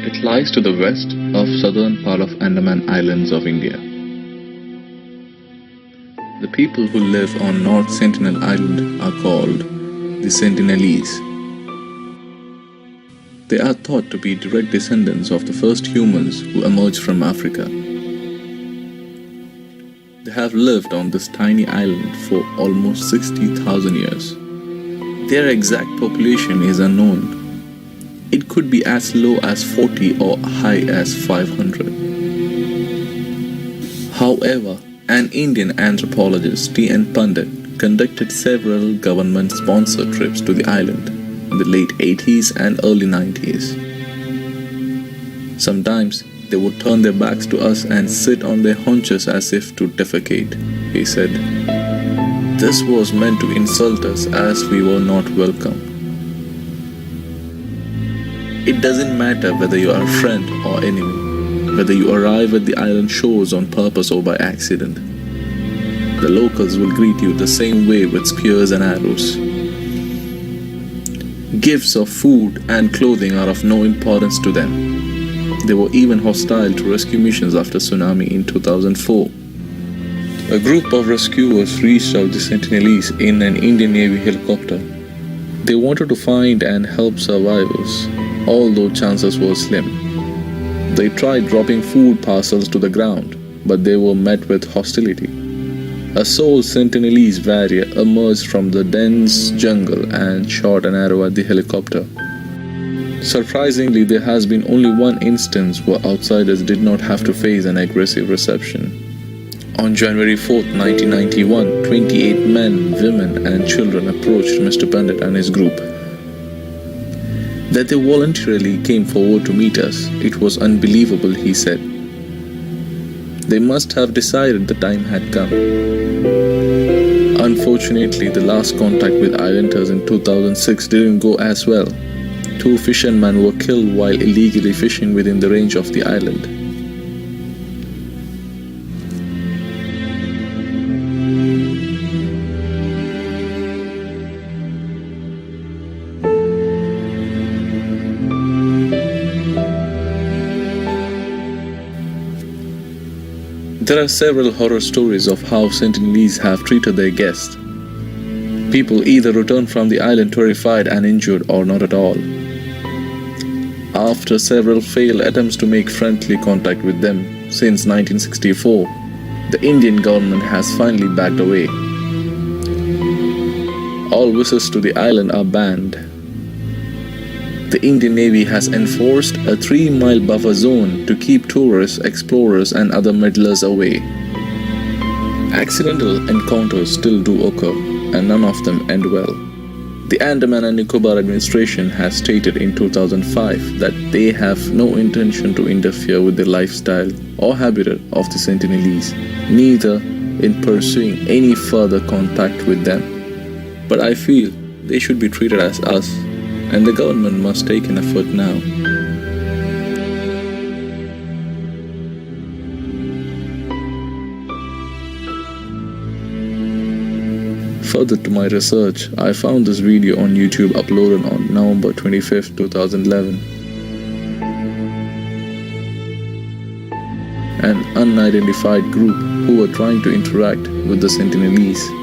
It lies to the west of southern part of Andaman Islands of India. The people who live on North Sentinel Island are called the Sentinelese. They are thought to be direct descendants of the first humans who emerged from Africa. They have lived on this tiny island for almost 60,000 years. Their exact population is unknown. It could be as low as 40 or high as 500. However, an Indian anthropologist, T.N. Pandit, conducted several government-sponsored trips to the island in the late 80s and early 90s. Sometimes they would turn their backs to us and sit on their haunches as if to defecate, he said. This was meant to insult us as we were not welcome. It doesn't matter whether you are a friend or enemy, whether you arrive at the island shores on purpose or by accident. The locals will greet you the same way with spears and arrows. Gifts of food and clothing are of no importance to them. They were even hostile to rescue missions after tsunami in 2004. A group of rescuers reached out the Sentinelese in an Indian Navy helicopter. They wanted to find and help survivors, although chances were slim. They tried dropping food parcels to the ground, but they were met with hostility. A sole Sentinelese warrior emerged from the dense jungle and shot an arrow at the helicopter. Surprisingly, there has been only one instance where outsiders did not have to face an aggressive reception. On January 4, 1991, 28 men, women and children approached Mr. Pandit and his group. That they voluntarily came forward to meet us, it was unbelievable, he said. They must have decided the time had come. Unfortunately, the last contact with islanders in 2006 didn't go as well. 2 fishermen were killed while illegally fishing within the range of the island. There are several horror stories of how Sentinelese have treated their guests. People either return from the island terrified and injured or not at all. After several failed attempts to make friendly contact with them since 1964, the Indian government has finally backed away. All visits to the island are banned. The Indian Navy has enforced a 3-mile buffer zone to keep tourists, explorers and other meddlers away. Accidental encounters still do occur, and none of them end well. The Andaman and Nicobar administration has stated in 2005 that they have no intention to interfere with the lifestyle or habitat of the Sentinelese, neither in pursuing any further contact with them. But I feel they should be treated as us, and the government must take an effort now. Further to my research, I found this video on YouTube uploaded on November 25, 2011. An unidentified group who were trying to interact with the Sentinelese.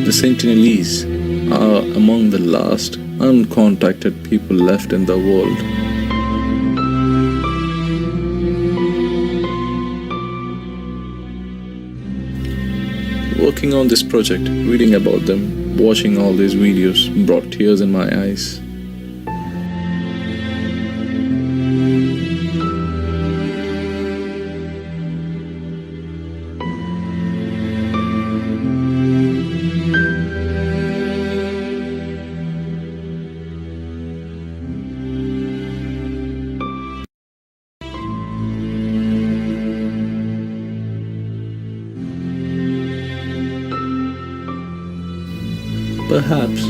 The Sentinelese are among the last uncontacted people left in the world. Working on this project, reading about them, watching all these videos brought tears in my eyes. Perhaps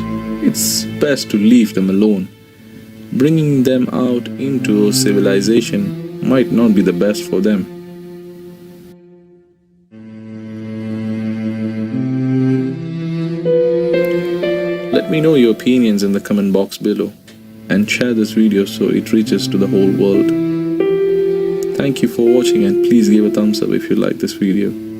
it's best to leave them alone. Bringing them out into civilization might not be the best for them. Let me know your opinions in the comment box below and share this video so it reaches to the whole world. Thank you for watching and please give a thumbs up if you like this video.